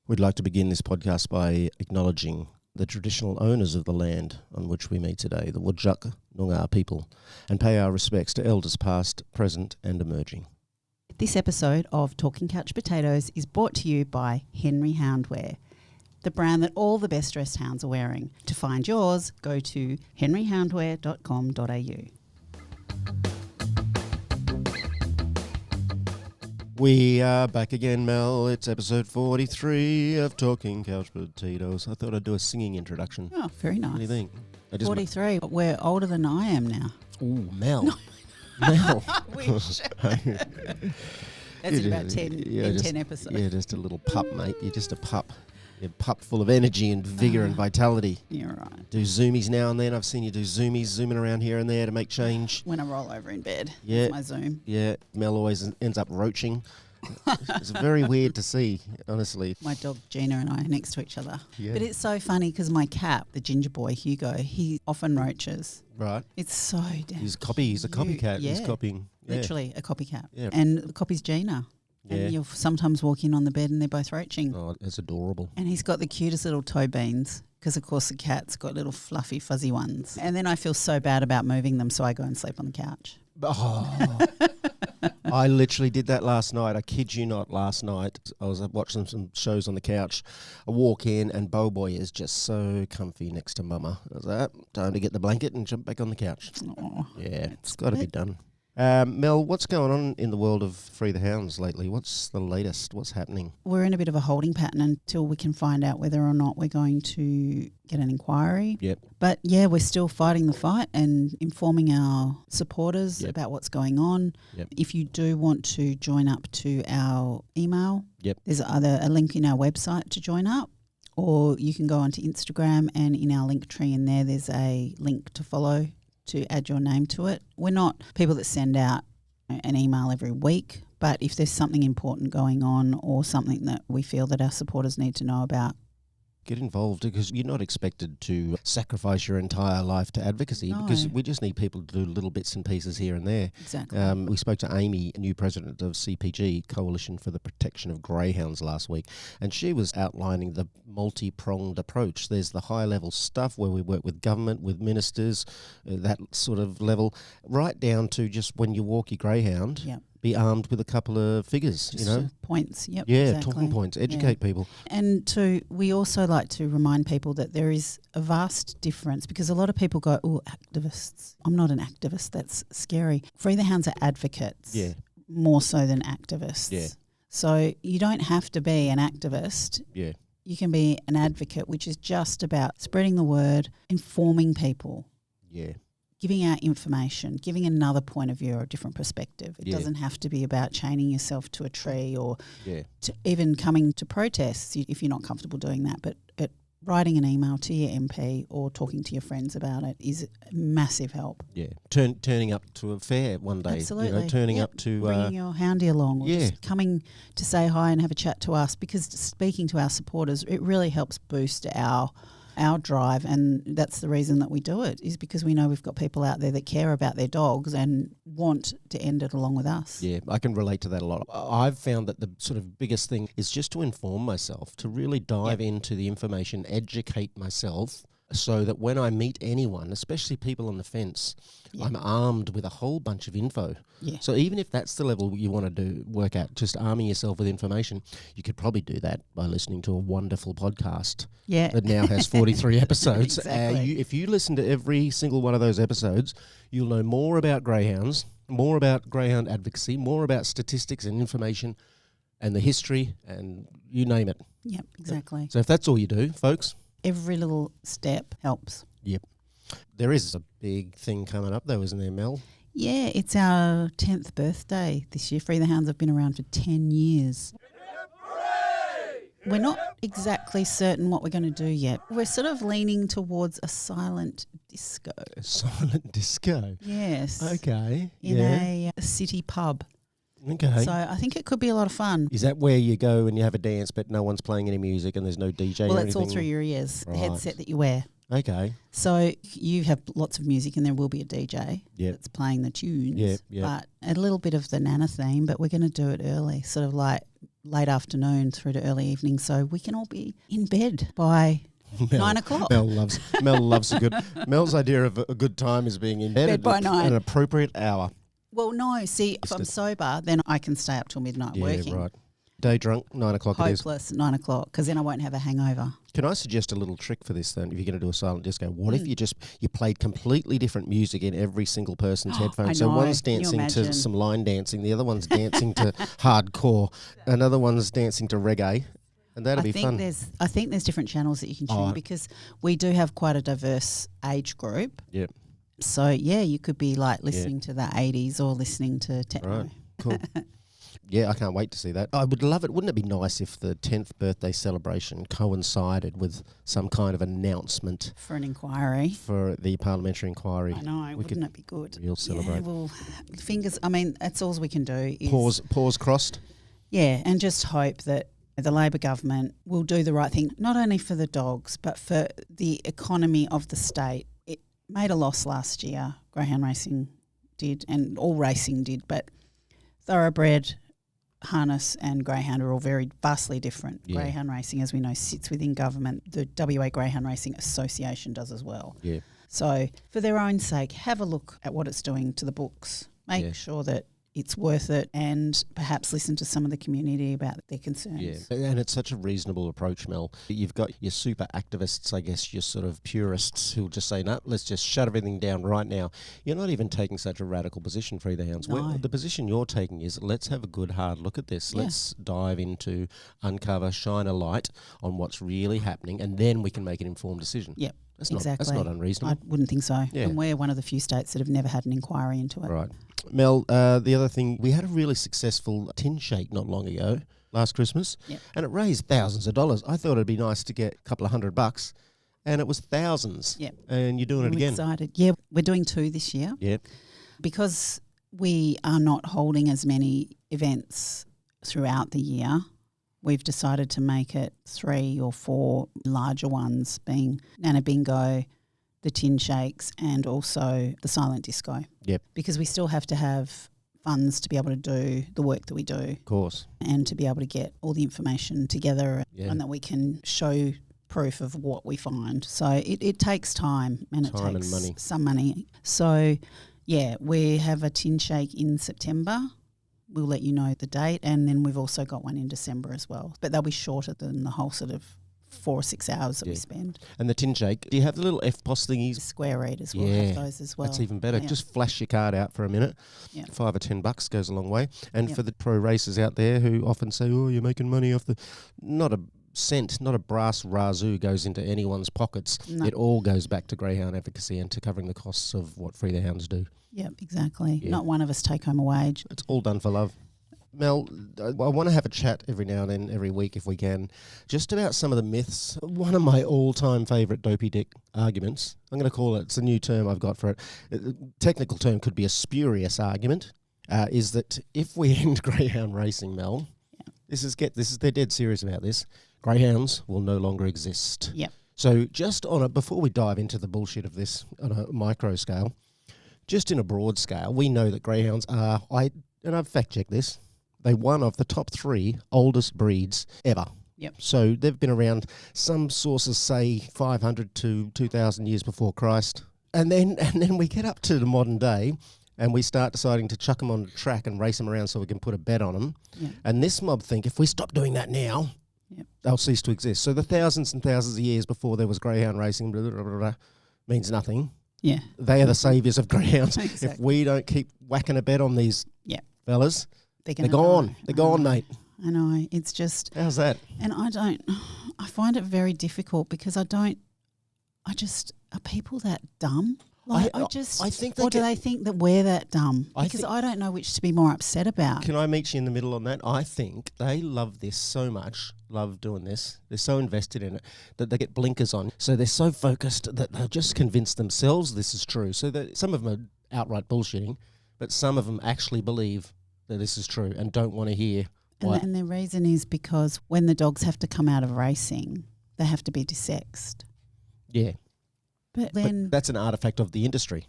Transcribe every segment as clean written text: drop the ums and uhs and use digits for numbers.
We'd like to begin this podcast by acknowledging the traditional owners of the land on which we meet today, the Whadjuk Noongar people, and pay our respects to elders past, present and emerging. This episode of Talking Couch Potatoes is brought to you by Henry Houndwear, the brand that all the best dressed hounds are wearing. To find yours, go to henryhoundwear.com.au. We are back again, Mel. It's episode 43 of Talking Couch Potatoes. I thought I'd do a singing introduction. Oh, very nice. What do you think? 43. We're older than I am now. Ooh, Mel. Mel. I wish. That's in about 10 episodes. Yeah, just a little pup, mate. You're just a pup. You're a pup full of energy and vigour and vitality. You're right. Do zoomies now and then. I've seen you do zoomies, zooming around here and there to make change. When I roll over in bed, Yeah. that's my zoom. Yeah, Mel always ends up roaching. It's very weird to see, honestly. My dog Gina and I are next to each other. Yeah. But it's so funny because my cat, the ginger boy Hugo, he often roaches. Right. It's so damn He's a copycat. Yeah. He's copying. Yeah. Literally a copycat. Yeah. And the copy's Gina. Yeah. And you'll sometimes walk in on the bed and they're both roaching. Oh, it's adorable. And he's got the cutest little toe beans because, of course, the cat's got little fluffy, fuzzy ones. And then I feel so bad about moving them, so I go and sleep on the couch. Oh, I literally did that last night. I kid you not, last night. I was watching some shows on the couch. I walk in and Bo Boy is just so comfy next to Mama. I was like, time to get the blanket and jump back on the couch. Oh, Yeah, it's got to be done. Mel, what's going on in the world of Free the Hounds lately? What's the latest? What's happening? we're in a bit of a holding pattern until we can find out whether or not we're going to get an inquiry. Yep. But, yeah, we're still fighting the fight and informing our supporters Yep. about what's going on. Yep. If you do want to join up to our email, Yep. there's either a link in our website to join up, or you can go onto Instagram, and in our link tree in there, there's a link to follow to add your name to it. We're not people that send out an email every week, but if there's something important going on or something that we feel that our supporters need to know about, Get involved, because you're not expected to sacrifice your entire life to advocacy, No. because we just need people to do little bits and pieces here and there. exactly. We spoke to Amy, new president of CPG, Coalition for the Protection of Greyhounds, last week, and she was outlining the multi-pronged approach. There's the high-level stuff where we work with government, with ministers, that sort of level, right down to just when you walk your greyhound, Yep. be armed with a couple of figures, Just you know? points. Yep. Yeah, exactly. talking points, educate people. And we also like to remind people that there is a vast difference, because a lot of people go, oh, activists. I'm not an activist. That's scary. Free the Hounds are advocates. Yeah. More so than activists. Yeah. So you don't have to be an activist. Yeah. You can be an advocate, which is just about spreading the word, informing people, Yeah. giving out information, giving another point of view or a different perspective. It Yeah. doesn't have to be about chaining yourself to a tree or Yeah. to even coming to protests if you're not comfortable doing that. But writing an email to your MP or talking to your friends about it is a massive help. Yeah. Turning up to a fair one day. Absolutely. You know, turning Yep. up to... Bringing your houndie along or yeah. just coming to say hi and have a chat to us, because speaking to our supporters, it really helps boost our drive, and that's the reason that we do it, is because we know we've got people out there that care about their dogs and want to end it along with us. Yeah, I can relate to that a lot. I've found that the sort of biggest thing is just to inform myself, to really dive into the information, educate myself, so that when I meet anyone, especially people on the fence, I'm armed with a whole bunch of info. Yeah. So even if that's the level you want to work at, just arming yourself with information, you could probably do that by listening to a wonderful podcast Yeah. that now has 43 episodes. Exactly. If you listen to every single one of those episodes, you'll know more about greyhounds, more about greyhound advocacy, more about statistics and information and the history and you name it. Yep, exactly. So if that's all you do, folks. Every little step helps. Yep. There is a big thing coming up though, isn't there, Mel? Yeah, it's our 10th birthday this year. Free the Hounds have been around for 10 years. We're not exactly certain what we're going to do yet. We're sort of leaning towards a silent disco. A silent disco. Yes. Okay. In a city pub. Okay. So I think it could be a lot of fun. Is that where you go and you have a dance but no one's playing any music and there's no DJ Well, or it's all anything? through your ears, the Right. headset that you wear. Okay. So you have lots of music and there will be a DJ Yep. that's playing the tunes. Yep, yep. But a little bit of the Nana theme, but we're going to do it early, sort of like late afternoon through to early evening, so we can all be in bed by 9 o'clock. Mel loves a good. Mel's idea of a good time is being in bed by at 9. an appropriate hour. Well, no, see, if I'm sober, then I can stay up till midnight working. Yeah, right. Day drunk, 9 o'clock it is. Hopeless, 9 o'clock, because then I won't have a hangover. Can I suggest a little trick for this then? If you're going to do a silent disco, what if you played completely different music in every single person's headphones? So one's dancing to some line dancing, the other one's dancing to hardcore, another one's dancing to reggae, and that'd be fun. I think there's different channels that you can tune because we do have quite a diverse age group. Yep. So yeah, you could be like listening to the 80s or listening to techno. Right. Cool. Yeah, I can't wait to see that. I would love it. Wouldn't it be nice if the 10th birthday celebration coincided with some kind of announcement for an inquiry? For the parliamentary inquiry. I know, wouldn't it be good? We'll celebrate. Yeah, well, that's all we can do is... Pause crossed. Yeah, and just hope that the Labor government will do the right thing, not only for the dogs, but for the economy of the state. It made a loss last year, greyhound racing did, and all racing did, but thoroughbred, harness and greyhound are all very vastly different. Yeah. Greyhound racing, as we know, sits within government. The WA Greyhound Racing Association does as well. Yeah. So for their own sake, have a look at what it's doing to the books. Make sure that it's worth it, and perhaps listen to some of the community about their concerns. Yeah, and it's such a reasonable approach, Mel. You've got your super activists, I guess, your sort of purists who'll just say, no, let's just shut everything down right now. You're not even taking such a radical position for the Hounds. No. The position you're taking is, let's have a good hard look at this. Yeah. Let's dive into, uncover, shine a light on what's really happening, and then we can make an informed decision. Yep. That's not unreasonable. I wouldn't think so. Yeah. And we're one of the few states that have never had an inquiry into it. Right. Mel, the other thing, we had a really successful tin shake not long ago, last Christmas, and it raised thousands of dollars. I thought it'd be nice to get a couple of $100, and it was thousands. Yep. And you're doing it again. I'm excited. Yeah, we're doing 2 this year. Yep. Because we are not holding as many events throughout the year, we've decided to make it 3 or 4 larger ones, being Nana Bingo, the tin shakes, and also the silent disco. Yep. Because we still have to have funds to be able to do the work that we do. Of course. And to be able to get all the information together and that we can show proof of what we find. So it takes time, and it takes some money. So, yeah, we have a tin shake in September. We'll let you know the date, and then we've also got one in December as well. But they'll be shorter than the whole sort of 4 or 6 hours that we spend. And the tin shake, do you have the little FPOS thingies? Square readers will have those as well. That's even better. Yeah. Just flash your card out for a minute. Yeah. $5 or $10 goes a long way. And for the pro racers out there who often say, oh, you're making money off the... Not a cent, not a brass razoo goes into anyone's pockets. No. It all goes back to greyhound advocacy and to covering the costs of what Free the Hounds do. Yeah, exactly. Yeah. Not one of us take home a wage. It's all done for love. Mel, I want to have a chat every now and then, every week if we can, just about some of the myths. One of my all-time favourite dopey dick arguments, I'm going to call it, it's a new term I've got for it, technical term could be a spurious argument, is that if we end greyhound racing, Mel, they're dead serious about this, greyhounds will no longer exist. Yep. So just before we dive into the bullshit of this on a micro scale, just in a broad scale, we know that greyhounds are, and I've fact-checked this, they're one of the top 3 oldest breeds ever. Yep. So they've been around, some sources say 500 to 2,000 years before Christ. And then we get up to the modern day and we start deciding to chuck them on the track and race them around so we can put a bet on them. Yep. And this mob think if we stop doing that now, they'll cease to exist. So the thousands and thousands of years before there was greyhound racing, blah, blah, blah, blah, means nothing. Yeah. They are the saviours of greyhounds. Exactly. If we don't keep whacking a bet on these fellas... They're gone. They're gone, mate. I know. It's just... How's that? And I find it very difficult because are people that dumb? Like I think do they think that we're that dumb? Because I don't know which to be more upset about. Can I meet you in the middle on that? I think they love this so much, love doing this. They're so invested in it that they get blinkers on. So they're so focused that they'll just convince themselves this is true. So that some of them are outright bullshitting, but some of them actually believe that this is true and don't want to hear. And the reason is because when the dogs have to come out of racing, they have to be desexed. Yeah. But that's an artifact of the industry.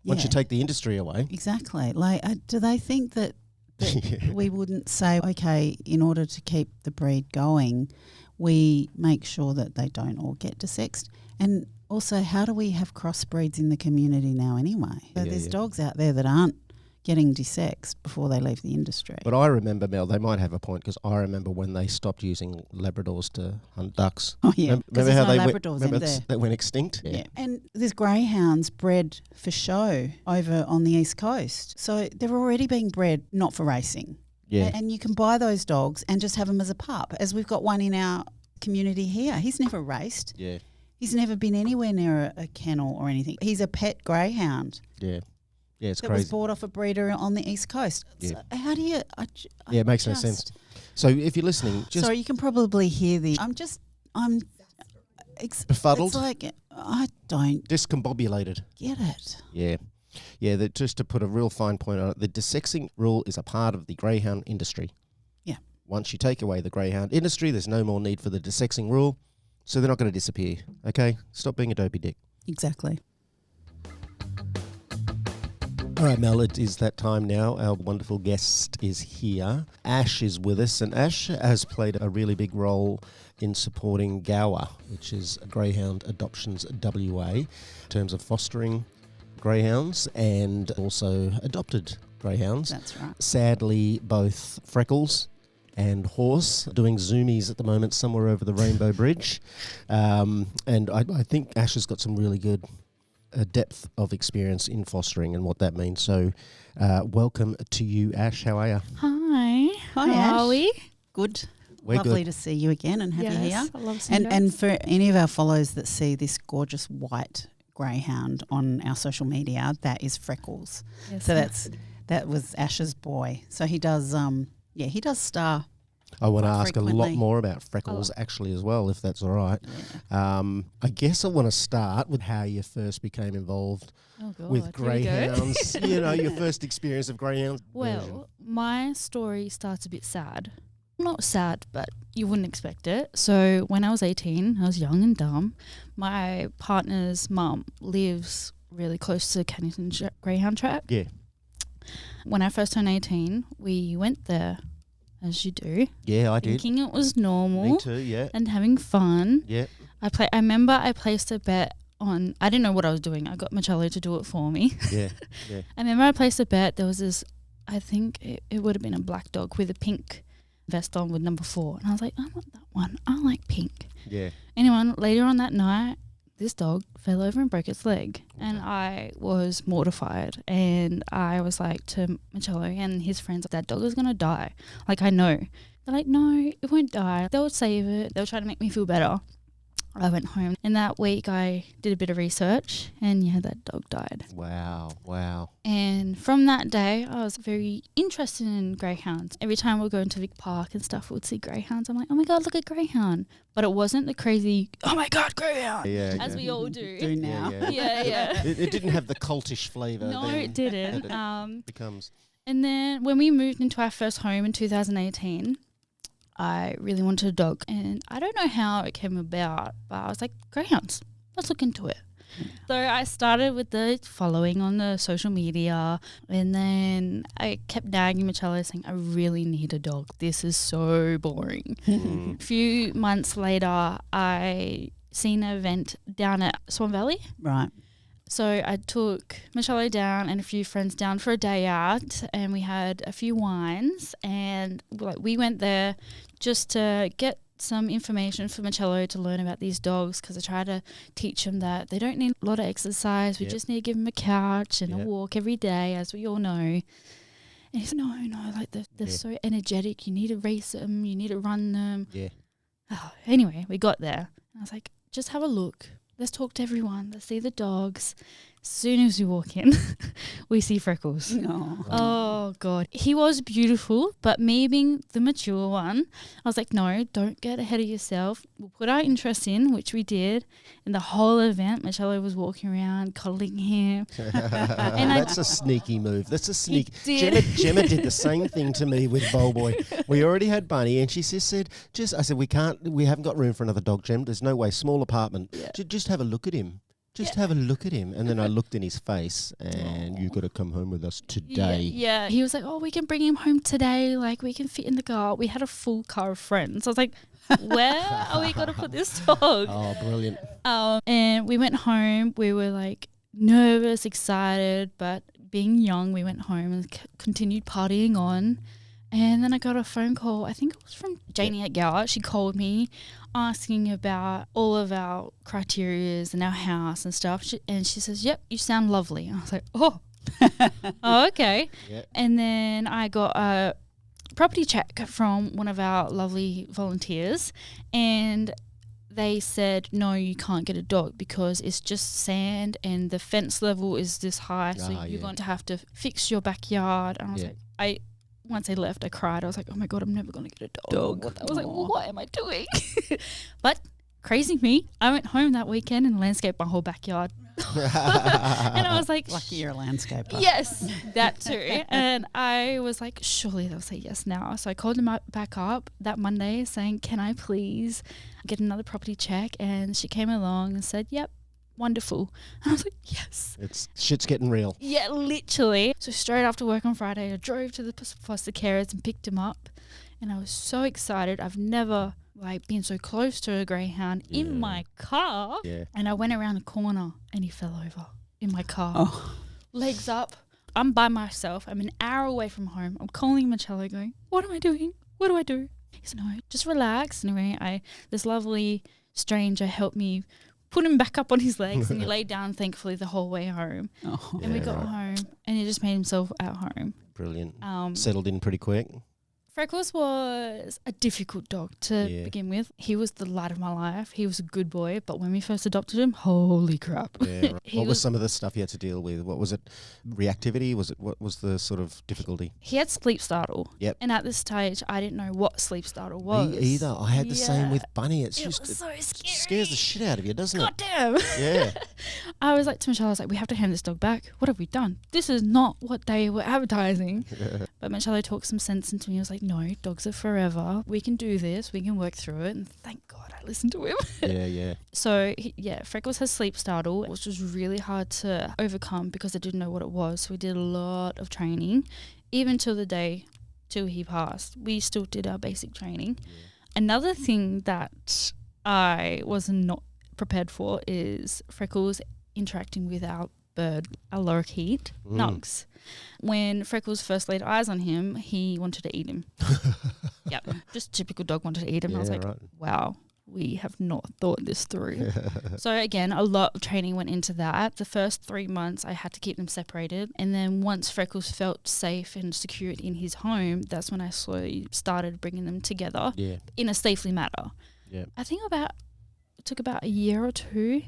Once you take the industry away. Exactly. Like, do they think that That we wouldn't say, okay, in order to keep the breed going, we make sure that they don't all get desexed. And also, how do we have crossbreeds in the community now anyway? So there's dogs out there that aren't getting desexed before they leave the industry. But I remember, Mel, they might have a point, because I remember when they stopped using Labradors to hunt ducks. Oh, yeah. Remember how they went extinct? Yeah. And there's greyhounds bred for show over on the East Coast. So they're already being bred not for racing. Yeah. And you can buy those dogs and just have them as a pup, as we've got one in our community here. He's never raced. Yeah. He's never been anywhere near a kennel or anything. He's a pet greyhound. Yeah. Yeah, it's that crazy. was bought off a breeder on the East Coast. Yeah. So how do you... it makes no sense. So if you're listening... Sorry, you can probably hear the... I'm befuddled? It's like, I don't... Discombobulated. Get it. Yeah. Yeah, just to put a real fine point on it, the desexing rule is a part of the greyhound industry. Yeah. Once you take away the greyhound industry, there's no more need for the desexing rule, so they're not going to disappear, okay? Stop being a dopey dick. Exactly. All right, Mel, it is that time now. Our wonderful guest is here. Ash is with us, and Ash has played a really big role in supporting GAWA, which is Greyhound Adoptions WA, in terms of fostering greyhounds and also adopted greyhounds. That's right. Sadly, both Freckles and Horse doing zoomies at the moment somewhere over the Rainbow Bridge. And I think Ash has got some really good depth of experience in fostering and what that means. So welcome to you, Ash. How are you? Hi. Hi, How Ash. are we? Good. We're Lovely good. to see you again and have you here. I love seeing And for any of our followers that see this gorgeous white greyhound on our social media, that is Freckles. Yes. So that was Ash's boy. So he does he does star. I want to quite ask a lot frequently. more about Freckles actually as well, if that's all right. Yeah. I guess I want to start with how you first became involved Oh God, with here we go. greyhounds. You know, your first experience of greyhounds. Well, my story starts a bit sad. Not sad, but you wouldn't expect it. So when I was 18, I was young and dumb. My partner's mum lives really close to Cannington Greyhound Track. Yeah. When I first turned 18, we went there, as you do, Yeah, I did. thinking it was normal Me too, yeah. and having fun. Yeah. I remember I placed a bet on. I didn't know what I was doing. I got Marcello to do it for me. Yeah. Yeah. I remember I placed a bet. There was this. I think it would have been a black dog with a pink vest on with number 4, and I was like, I want that one. I like pink. Yeah. Anyway, later on that night, this dog fell over and broke its leg, and I was mortified. And I was like to Marcello and his friends, that dog is gonna die. Like, I know. They're like, no, it won't die. They'll save it. They'll try to make me feel better. I went home, and that week I did a bit of research, and yeah, that dog died. Wow. Wow. And from that day, I was very interested in greyhounds. Every time we'd go into Vic Park and stuff, we'd see greyhounds. I'm like, oh my God, look at greyhound. But it wasn't the crazy, oh my God, greyhound, Yeah. as yeah. we all do. Do now. Yeah. It didn't have the cultish flavour. No, then it didn't. that it becomes. And then when we moved into our first home in 2018, I really wanted a dog. And I don't know how it came about, but I was like, greyhounds, let's look into it. So I started with the following on the social media, and then I kept nagging Marcello saying, I really need a dog. This is so boring. Mm. A few months later, I seen an event down at Swan Valley. Right. So I took Marcello down and a few friends down for a day out, and we had a few wines, and we went there just to get some information for Marcello to learn about these dogs, because I try to teach him that they don't need a lot of exercise. We Yep. just need to give them a couch and Yep. a walk every day, as we all know. And he's no, like they're Yeah. so energetic. You need to race them. You need to run them. Yeah. Oh, anyway, we got there. I was like, just have a look. Let's talk to everyone. Let's see the dogs. As soon as we walk in, we see Freckles. No. Oh, God. He was beautiful, but me being the mature one, I was like, no, don't get ahead of yourself. We'll put our interest in, which we did. And the whole event, Marcello was walking around, cuddling him. That's a sneaky move. That's a sneak. did. Gemma did the same thing to me with Bowboy. We already had Bunny, and she said, I said, we haven't got room for another dog, Gem. There's no way. Small apartment. Yeah. Just have a look at him. just have a look at him. And then I looked in his face and you got to come home with us today. Yeah. He was like, oh, we can bring him home today. Like, we can fit in the car. We had a full car of friends. I was like, where are we going to put this dog? Oh, brilliant. And we went home. We were like nervous, excited, but being young, we went home and continued partying on. And then I got a phone call. I think it was from Janie at Gower. She called me asking about all of our criterias and our house and stuff. And she says, yep, you sound lovely. And I was like, oh, okay. Yep. And then I got a property check from one of our lovely volunteers. And they said, no, you can't get a dog because it's just sand and the fence level is this high. So you're going to have to fix your backyard. And I was like, once they left, I cried. I was like, oh my God, I'm never going to get a dog. I was like, well, what am I doing? But crazy me, I went home that weekend and landscaped my whole backyard. And I was like, lucky you're a landscaper. Yes, that too. And I was like, surely they'll say yes now. So I called them back up that Monday saying, can I please get another property check? And she came along and said, yep. Wonderful. And I was like, yes. Shit's getting real. Yeah, literally. So straight after work on Friday, I drove to the foster carers and picked him up. And I was so excited. I've never been so close to a greyhound in my car. Yeah. And I went around a corner and he fell over in my car. Oh. Legs up. I'm by myself. I'm an hour away from home. I'm calling Marcello going, what am I doing? What do I do? He said, no, just relax. Anyway, this lovely stranger helped me put him back up on his legs and he laid down thankfully the whole way home. And we got home and he just made himself at home. Brilliant. Settled in pretty quick. Freckles was a difficult dog to begin with. He was the light of my life. He was a good boy, but when we first adopted him, holy crap. Yeah, right. What was some of the stuff you had to deal with? What was it? Reactivity? What was the sort of difficulty? He had sleep startle. Yep. And at this stage, I didn't know what sleep startle was. Me either. I had the same with Bunny. It was so scary. Scares the shit out of you, doesn't it? Goddamn. Yeah. I was like to Michelle, I was like, we have to hand this dog back. What have we done? This is not what they were advertising. But Michelle talked some sense into me. I was like, no, dogs are forever. We can do this. We can work through it. And thank God I listened to him. Yeah. So, Freckles has sleep startle, which was really hard to overcome because I didn't know what it was. So we did a lot of training. Even till the day till he passed, we still did our basic training. Yeah. Another thing that I was not prepared for is Freckles interacting with our bird, our lorikeet, Nugs. When Freckles first laid eyes on him, he wanted to eat him. Yep, just typical dog wanted to eat him. I was like, wow, we have not thought this through. So again, a lot of training went into that. The first 3 months, I had to keep them separated. And then once Freckles felt safe and secure in his home, that's when I slowly started bringing them together in a safely manner. Yeah. I think it took about a year or two.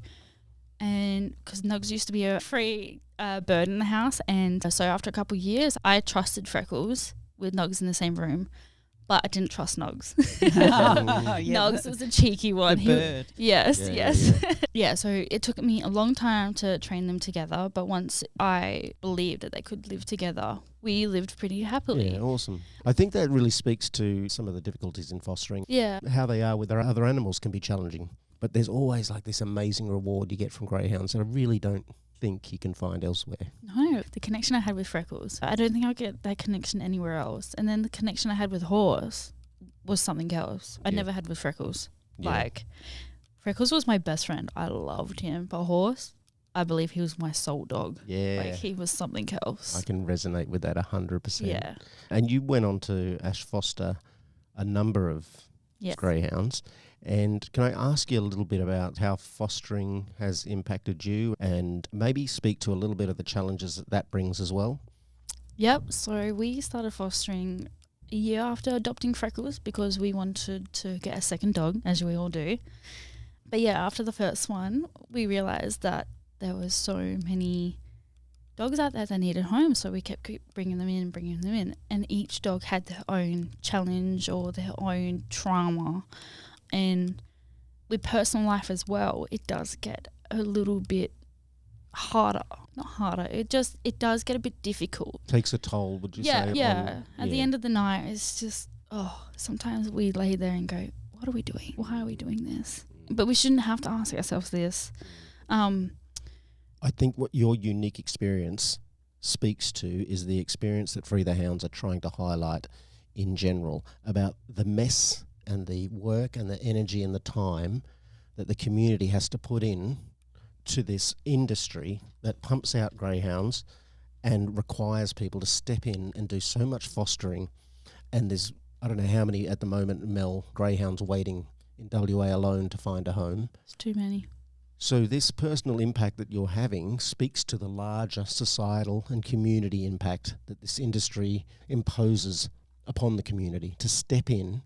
And because Nugs used to be a free bird in the house, and so after a couple of years, I trusted Freckles with Nugs in the same room, but I didn't trust Nugs. Nugs was a cheeky one. The bird. Yes. Yeah, so it took me a long time to train them together, but once I believed that they could live together, we lived pretty happily. Yeah, awesome. I think that really speaks to some of the difficulties in fostering. Yeah. How they are with their other animals can be challenging. But there's always like this amazing reward you get from greyhounds that I really don't think you can find elsewhere. No, the connection I had with Freckles, I don't think I'll get that connection anywhere else. And then the connection I had with Horse was something else I never had with Freckles. Yeah. Like, Freckles was my best friend. I loved him. But Horse, I believe he was my soul dog. Yeah. Like, he was something else. I can resonate with that 100%. Yeah. And you went on to Ash foster a number of greyhounds. And can I ask you a little bit about how fostering has impacted you and maybe speak to a little bit of the challenges that brings as well? Yep. So we started fostering a year after adopting Freckles because we wanted to get a second dog, as we all do. But after the first one, we realised that there was so many dogs out there that needed homes, so we kept bringing them in. And each dog had their own challenge or their own trauma. And with personal life as well, it does get a little bit harder. Not harder. It does get a bit difficult. Takes a toll, would you say? Yeah. At the end of the night, it's just, sometimes we lay there and go, what are we doing? Why are we doing this? But we shouldn't have to ask ourselves this. I think what your unique experience speaks to is the experience that Free the Hounds are trying to highlight in general about the mess and the work and the energy and the time that the community has to put in to this industry that pumps out greyhounds and requires people to step in and do so much fostering. And there's, I don't know how many at the moment, Mel, greyhounds waiting in WA alone to find a home. It's too many. So this personal impact that you're having speaks to the larger societal and community impact that this industry imposes upon the community to step in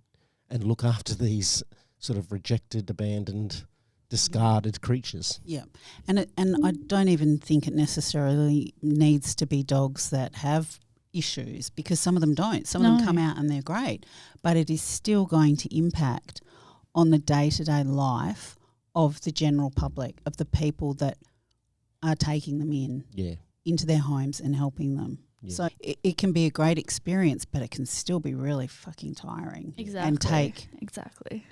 and look after these sort of rejected, abandoned, discarded creatures. Yeah, and I don't even think it necessarily needs to be dogs that have issues, because some of them don't. Some of them come out and they're great, but it is still going to impact on the day-to-day life of the general public, of the people that are taking them into their homes and helping them. Yeah. So it can be a great experience, but it can still be really fucking tiring. Exactly. And take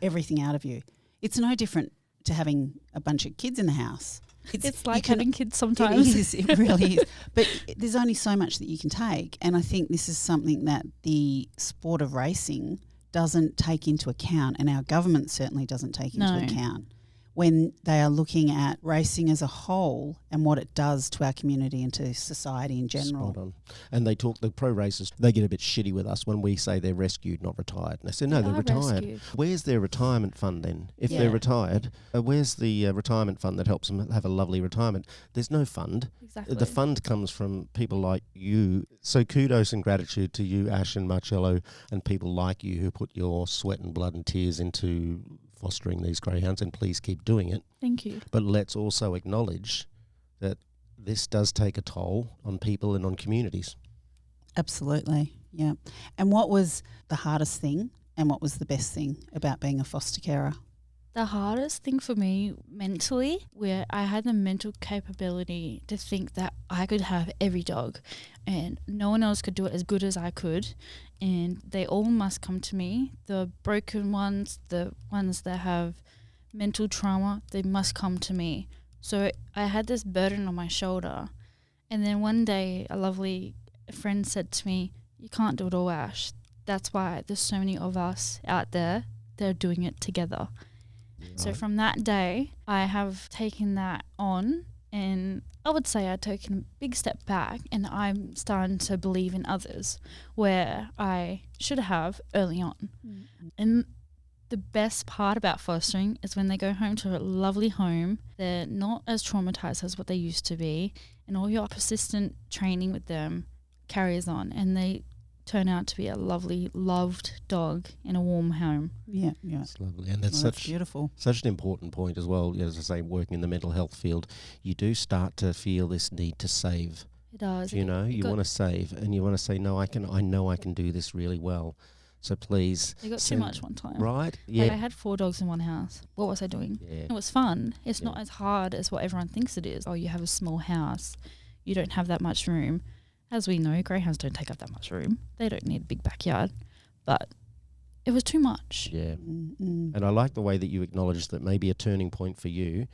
everything out of you. It's no different to having a bunch of kids in the house. It's like having kids sometimes. It really is. But there's only so much that you can take. And I think this is something that the sport of racing doesn't take into account, and our government certainly doesn't take into account when they are looking at racing as a whole and what it does to our community and to society in general. Spot on. And they talk, the pro racers, they get a bit shitty with us when we say they're rescued, not retired. And they say, no, they're retired. Rescued. Where's their retirement fund then? If they're retired, where's the retirement fund that helps them have a lovely retirement? There's no fund. Exactly. The fund comes from people like you. So kudos and gratitude to you, Ash and Marcello, and people like you who put your sweat and blood and tears into fostering these greyhounds, and please keep doing it. Thank you. But let's also acknowledge that this does take a toll on people and on communities. Absolutely, yeah. And what was the hardest thing and what was the best thing about being a foster carer? The hardest thing for me mentally, where I had the mental capability to think that I could have every dog and no one else could do it as good as I could, and they all must come to me. The broken ones, the ones that have mental trauma, they must come to me. So I had this burden on my shoulder, and then one day a lovely friend said to me, "You can't do it all, Ash. That's why there's so many of us out there that are doing it together." So from that day, I have taken that on, and I would say I've taken a big step back, and I'm starting to believe in others where I should have early on. Mm-hmm. And the best part about fostering is when they go home to a lovely home, they're not as traumatized as what they used to be, and all your persistent training with them carries on, and they turn out to be a lovely, loved dog in a warm home. Yeah. It's lovely. And that's beautiful. Such an important point as well. As I say, working in the mental health field, you do start to feel this need to save. It does. You want to save, and you want to say, no, I know I can do this really well. So please. You got too much one time. Right? Yeah. Like I had 4 dogs in one house. What was I doing? Yeah. It was fun. It's not as hard as what everyone thinks it is. Oh, you have a small house. You don't have that much room. As we know, greyhounds don't take up that much room. They don't need a big backyard. But it was too much. Yeah. Mm-hmm. And I like the way that you acknowledged that maybe a turning point for you,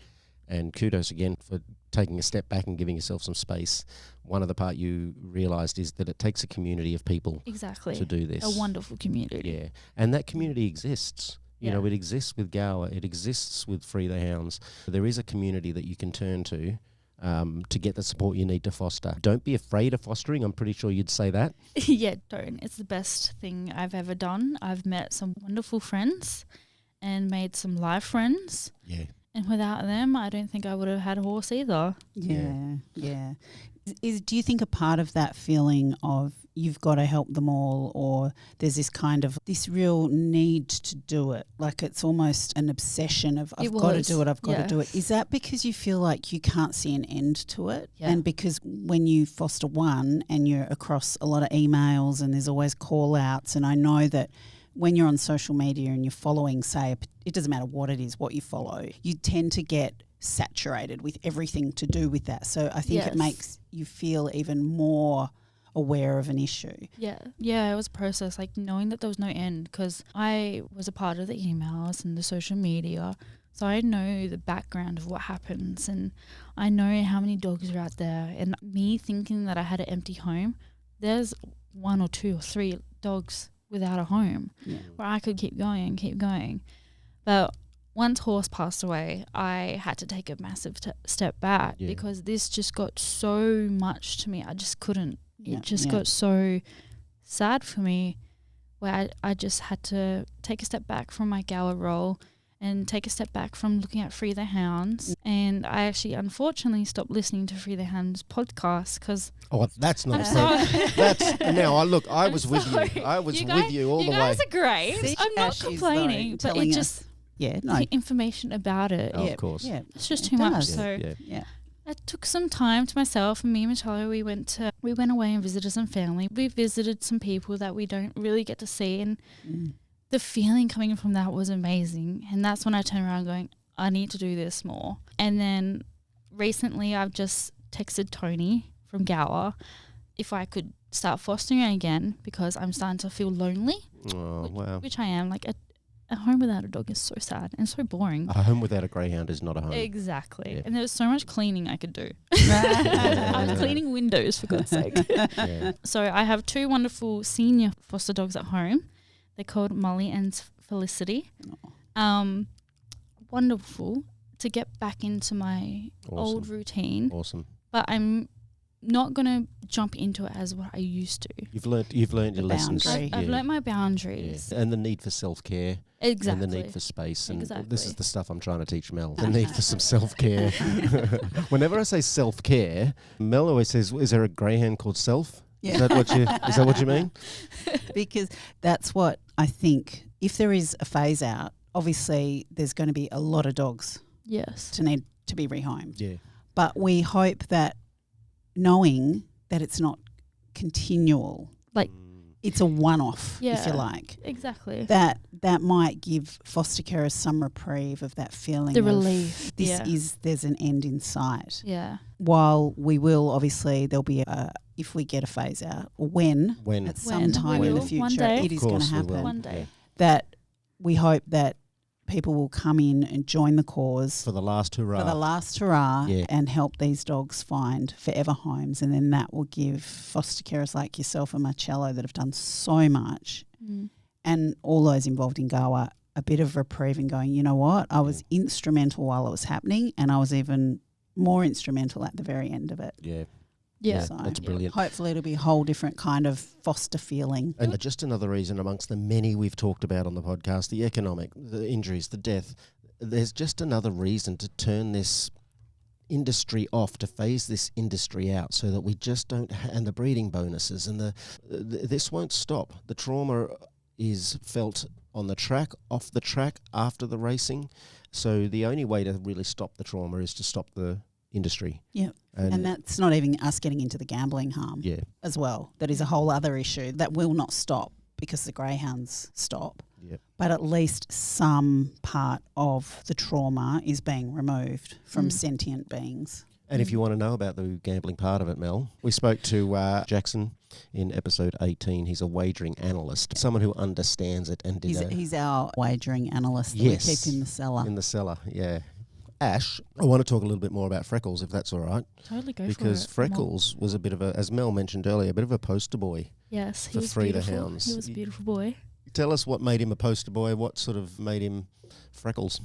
and kudos again for taking a step back and giving yourself some space. One of the part you realised is that it takes a community of people to do this. A wonderful community. Yeah. And that community exists. You know, it exists with Gower. It exists with Free the Hounds. There is a community that you can turn to get the support you need to foster. Don't be afraid of fostering. I'm pretty sure you'd say that. Yeah, don't. It's the best thing I've ever done. I've met some wonderful friends and made some live friends. Yeah. And without them, I don't think I would have had a horse either. Yeah. Do you think a part of that feeling of you've got to help them all, or there's this real need to do it, like it's almost an obsession of I've got to do it. Is that because you feel like you can't see an end to it? Yeah. And because when you foster one and you're across a lot of emails and there's always call outs, and I know that when you're on social media and you're following, say, it doesn't matter what it is, what you follow, you tend to get saturated with everything to do with that. So I think it makes you feel even more aware of an issue. Yeah, it was a process, like knowing that there was no end, because I was a part of the emails and the social media. So I know the background of what happens, and I know how many dogs are out there. And me thinking that I had an empty home, there's 1 or 2 or 3 dogs without a home where I could keep going and keep going. But once Horse passed away, I had to take a massive step back because this just got so much to me. I just couldn't. It just got so sad for me where I just had to take a step back from my Gower role and take a step back from looking at Free the Hounds. And I actually, unfortunately, stopped listening to Free the Hounds podcast because... Oh, that's not that's now. I was with you. I was with you all the way. You guys are great. See, I'm not complaining, but it just... the information about it. Of course. Yeah, it's just too much. So I took some time to myself, and me and Marcello, we went away and visited some family. We visited some people that we don't really get to see, and the feeling coming from that was amazing. And that's when I turned around going, I need to do this more. And then recently I've just texted Tony from Gower if I could start fostering again because I'm starting to feel lonely. Oh, wow. Which I am. Like a home without a dog is so sad and so boring. A home without a greyhound is not a home. Exactly. Yeah. And there was so much cleaning I could do. I was cleaning windows, for God's sake. So I have 2 wonderful senior foster dogs at home. They're called Molly and Felicity. Wonderful to get back into my old routine. Awesome. But I'm not going to jump into it as what I used to. You've learnt your lessons. I've learnt my boundaries. Yeah. And the need for self-care. Exactly. And the need for space. And this is the stuff I'm trying to teach Mel. The need for some self-care. Whenever I say self-care, Mel always says, is there a greyhound called Self? Yeah. Is that what you mean? Because that's what I think. If there is a phase out, obviously there's going to be a lot of dogs to need to be rehomed. Yeah. But we hope that knowing that it's not continual, like it's a one-off, if you like. Exactly. That might give foster carers some reprieve of that feeling. The relief. There's an end in sight. Yeah. While we will, obviously, there'll be if we get a phase out, when at some time in the future, it is going to happen. One day. That we hope that people will come in and join the cause for the last hurrah, and help these dogs find forever homes, and then that will give foster carers like yourself and Marcello that have done so much and all those involved in Gower a bit of reprieve and going, you know what, I was instrumental while it was happening and I was even more instrumental at the very end of it. Yeah, so that's brilliant. Hopefully it'll be a whole different kind of foster feeling. And just another reason amongst the many we've talked about on the podcast, the economic, the injuries, the death, there's just another reason to turn this industry off, to phase this industry out so that we just don't, and the breeding bonuses and this won't stop. The trauma is felt on the track, off the track, after the racing. So the only way to really stop the trauma is to stop the industry. Yeah. And that's not even us getting into the gambling harm as well. That is a whole other issue that will not stop because the greyhounds stop. Yep. But at least some part of the trauma is being removed from sentient beings. And if you want to know about the gambling part of it, Mel, we spoke to Jackson in episode 18. He's a wagering analyst, someone who understands it. And he's our wagering analyst that we keep in the cellar. In the cellar, yeah. Ash, I want to talk a little bit more about Freckles, if that's all right. Totally go for it. Because Freckles was a bit of as Mel mentioned earlier, a bit of a poster boy. Yes, he was beautiful. For Hounds. He was a beautiful boy. Tell us what made him a poster boy. What sort of made him Freckles?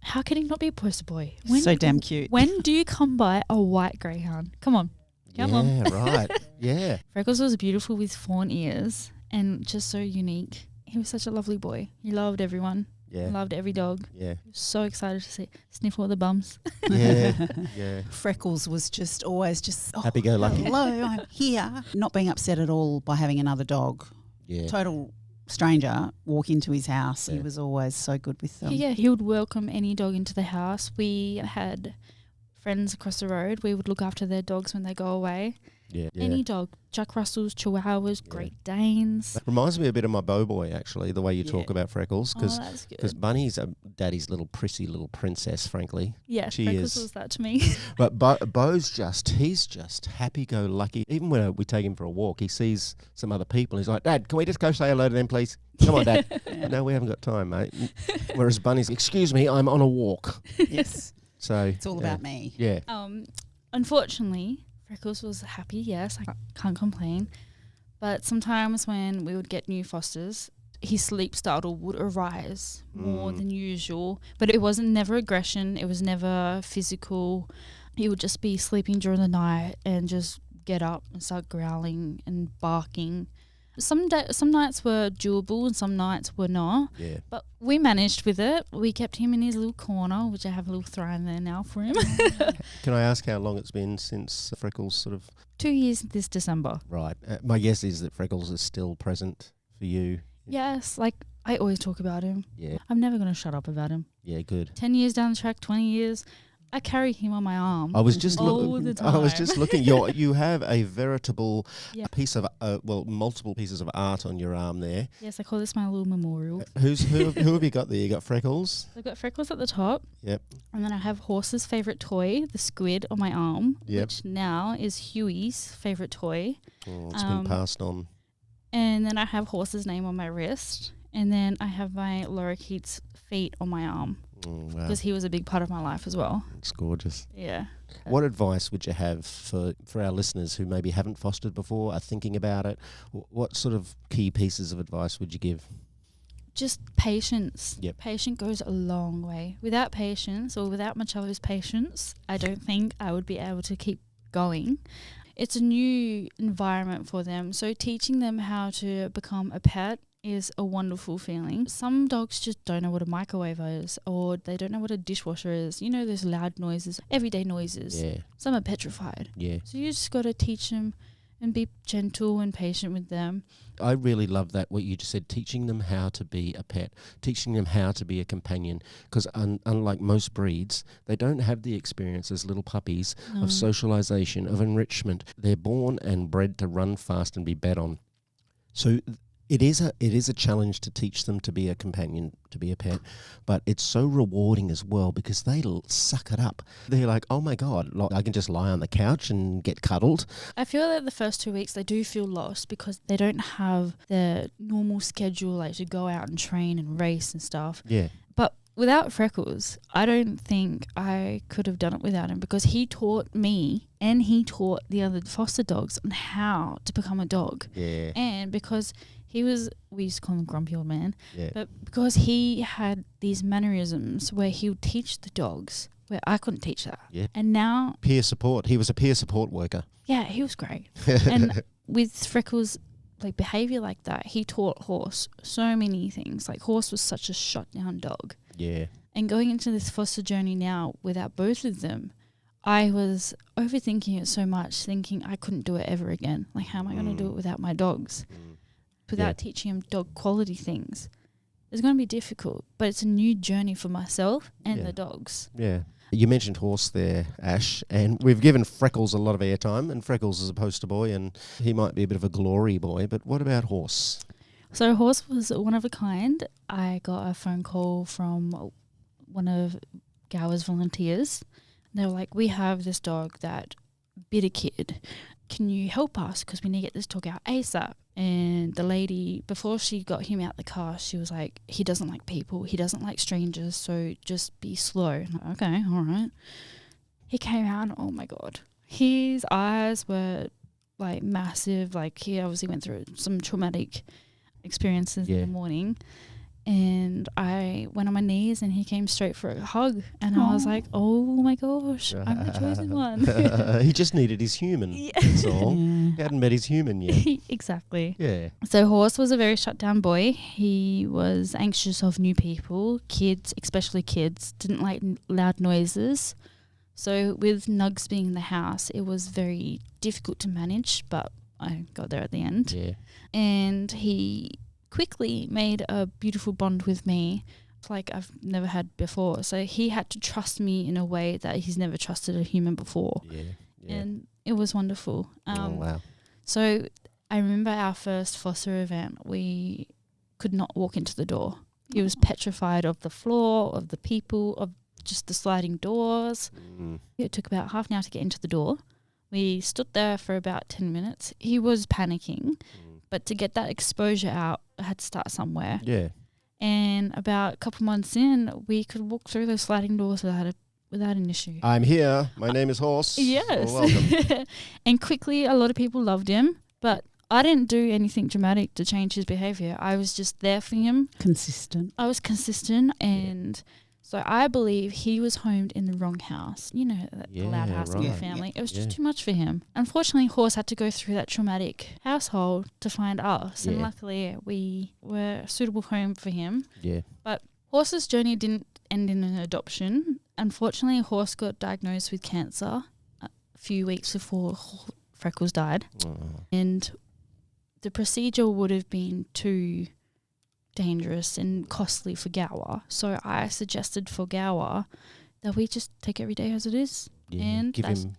How can he not be a poster boy? So damn cute. When do you come by a white greyhound? Come on. Come on. Yeah, right. Yeah. Freckles was beautiful with fawn ears and just so unique. He was such a lovely boy. He loved everyone. Yeah. Loved every dog. Yeah. So excited to sniff all the bums. Yeah. Yeah. Freckles was just always happy-go-lucky. Hello, I'm here. Not being upset at all by having another dog. Yeah. Total stranger walk into his house. Yeah. He was always so good with them. Yeah, he would welcome any dog into the house. We had friends across the road. We would look after their dogs when they go away. Yeah. Any dog, Jack Russells, Chihuahuas, Great Danes. That reminds me a bit of my bow boy, actually, the way you talk Yeah. about Freckles, Oh, that's good. because Bunny's a daddy's little prissy little princess, frankly. Yeah, she Freckles is. was that to me. But Bo's he's just happy-go-lucky. Even when we take him for a walk, he sees some other people. He's like, Dad, can we just go say hello to them, please? Come on, Dad. No, we haven't got time, mate. Whereas Bunny's, excuse me, I'm on a walk. Yes. So It's all about me. Yeah. Unfortunately, Freckles was happy, yes, I can't complain. But sometimes when we would get new fosters, his sleep startle would arise more than usual. But it wasn't never aggression. It was never physical. He would just be sleeping during the night and just get up and start growling and barking. Some nights were doable and some nights were not. Yeah. But we managed with it. We kept him in his little corner, which I have a little throne there now for him. Can I ask how long it's been since Freckles sort of... 2 years this December. Right. My guess is that Freckles is still present for you. Yes, like I always talk about him. Yeah. I'm never going to shut up about him. Yeah, good. 10 years down the track, 20 years, I carry him on my arm. I was just all the time. I was just looking. You have a veritable Yeah. piece of multiple pieces of art on your arm there. Yes, I call this my little memorial. Who have you got there? You got Freckles. I've got Freckles at the top. Yep. And then I have Horse's favourite toy, the squid on my arm, Yep. which now is Huey's favourite toy. Oh, it's been passed on. And then I have Horse's name on my wrist. And then I have my lorikeet's feet on my arm Oh, wow. because he was a big part of my life as well. It's gorgeous. Yeah. What advice would you have for our listeners who maybe haven't fostered before, are thinking about it? What sort of key pieces of advice would you give? Just patience. Yep. Patience goes a long way. Without patience or without Marcello's patience, I don't think I would be able to keep going. It's a new environment for them. So teaching them how to become a pet is a wonderful feeling. Some dogs just don't know what a microwave is, or they don't know what a dishwasher is. You know, those loud noises, everyday noises. Yeah. Some are petrified. Yeah. So you just got to teach them and be gentle and patient with them. I really love that, what you just said, teaching them how to be a pet, teaching them how to be a companion, because unlike most breeds, they don't have the experience as little puppies of socialization, of enrichment. They're born and bred to run fast and be bet on. So it is a challenge to teach them to be a companion, to be a pet, but it's so rewarding as well because they'll suck it up. They're like, oh my God, I can just lie on the couch and get cuddled. I feel that the first 2 weeks they do feel lost because they don't have the normal schedule, like to go out and train and race and stuff. Yeah. But without Freckles, I don't think I could have done it without him because he taught me and he taught the other foster dogs on how to become a dog. Yeah. And because we used to call him Grumpy Old Man, Yeah. but because he had these mannerisms where he would teach the dogs where I couldn't teach that. Yeah. And now, Peer support. He was a peer support worker. yeah, he was great. And with Freckles' like behavior like that, he taught Horse so many things. Like Horse was such a shut down dog. Yeah. And going into this foster journey now without both of them, I was overthinking it so much, thinking I couldn't do it ever again. Like, how am I going to do it without my dogs? Without teaching him dog quality things. It's going to be difficult, but it's a new journey for myself and the dogs. Yeah. You mentioned Horse there, Ash, and we've given Freckles a lot of airtime, and Freckles is a poster boy, and he might be a bit of a glory boy, but what about Horse? So Horse was one of a kind. I got a phone call from one of Gower's volunteers. They were like, we have this dog that bit a kid. Can you help us? Because we need to get this dog out ASAP. And the lady, before she got him out the car, she was like, he doesn't like people. He doesn't like strangers. So just be slow. I'm like, okay, all right. He came out and, oh, my God. His eyes were, like, massive. Like, he obviously went through some traumatic experiences in the morning. And I went on my knees and he came straight for a hug. And I was like, oh my gosh, I'm the chosen one. He just needed his human. That's all. He hadn't met his human yet. Exactly. Yeah. So Horse was a very shut down boy. He was anxious of new people. Kids, especially kids, didn't like loud noises. So with Nugs being in the house, it was very difficult to manage, but I got there at the end. Yeah. And he quickly made a beautiful bond with me like I've never had before. So he had to trust me in a way that he's never trusted a human before. Yeah. Yeah. And It was wonderful. Oh, wow. So I remember our first foster event, we could not walk into the door. He was petrified of the floor, of the people, of just the sliding doors. It took about half an hour to get into the door. We stood there for about 10 minutes. He was panicking, but to get that exposure out, I had to start somewhere. Yeah. And about a couple months in, we could walk through those sliding doors without an issue. I'm here. My name is Horse. Yes. Well, welcome. And quickly, a lot of people loved him, but I didn't do anything dramatic to change his behaviour. I was just there for him. Consistent. I was consistent, and so I believe he was homed in the wrong house. You know, the loud house in the right. family. It was just too much for him. Unfortunately, Horse had to go through that traumatic household to find us, and luckily we were a suitable home for him. Yeah. But Horse's journey didn't end in an adoption. Unfortunately, Horse got diagnosed with cancer a few weeks before Freckles died, and the procedure would have been too dangerous and costly for Gower. So I suggested for Gower that we just take every day as it is. Yeah. And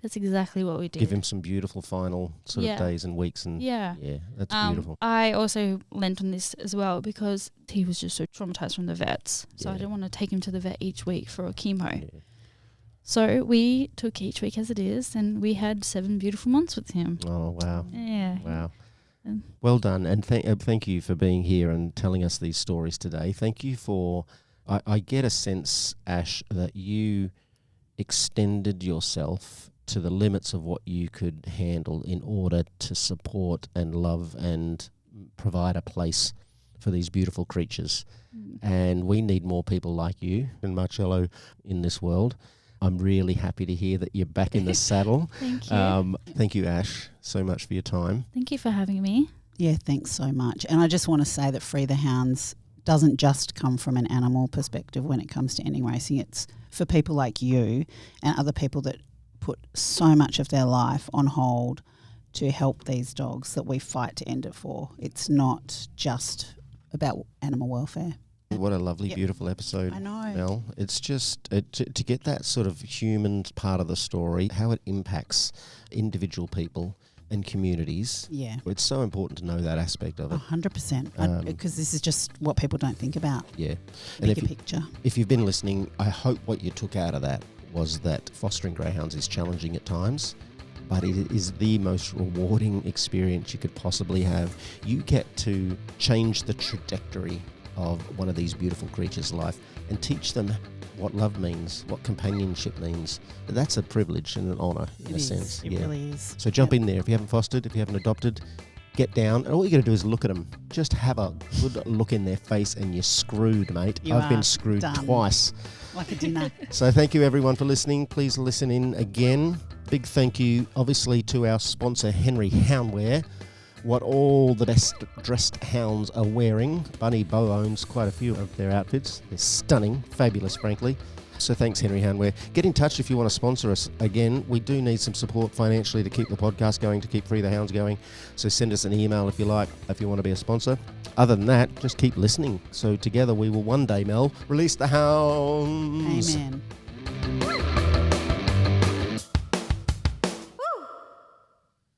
that's exactly what we did. Give him some beautiful final sort of days and weeks. And yeah, that's beautiful. I also lent on this as well because he was just so traumatized from the vets. So I didn't want to take him to the vet each week for a chemo. Yeah. So we took each week as it is, and we had 7 beautiful months with him. Oh, wow. Yeah. Wow. Well done, and thank you for being here and telling us these stories today. Thank you for, I get a sense, Ash, that you extended yourself to the limits of what you could handle in order to support and love and provide a place for these beautiful creatures. And we need more people like you and Marcello in this world. I'm really happy to hear that you're back in the saddle. Thank you. Thank you, Ash, so much for your time. Thank you for having me. Yeah, thanks so much. And I just want to say that Free the Hounds doesn't just come from an animal perspective when it comes to any racing. It's for people like you and other people that put so much of their life on hold to help these dogs that we fight to end it for. It's not just about animal welfare. What a lovely, beautiful episode. I know. Mel. It's just to get that sort of human part of the story, how it impacts individual people and communities. Yeah. It's so important to know that aspect of it. 100%. Because this is just what people don't think about. Yeah. And bigger picture. If you've been listening, I hope what you took out of that was that fostering greyhounds is challenging at times, but it is the most rewarding experience you could possibly have. You get to change the trajectory of one of these beautiful creatures' life and teach them what love means, what companionship means. That's a privilege and an honour in a sense. It really is. So jump in there. If you haven't fostered, if you haven't adopted, get down. And all you got to do is look at them. Just have a good look in their face and you're screwed, mate. I've been screwed twice. Like a dinner. So thank you everyone for listening. Please listen in again. Big thank you obviously to our sponsor Henry Houndwear. What all the best dressed hounds are wearing. Bunny Bo owns quite a few of their outfits. They're stunning, fabulous, frankly. So thanks, Henry Houndwear. Get in touch if you want to sponsor us. Again, we do need some support financially to keep the podcast going, to keep Free the Hounds going. So send us an email if you like, if you want to be a sponsor. Other than that, just keep listening. So together we will one day, Mel, release the hounds. Amen.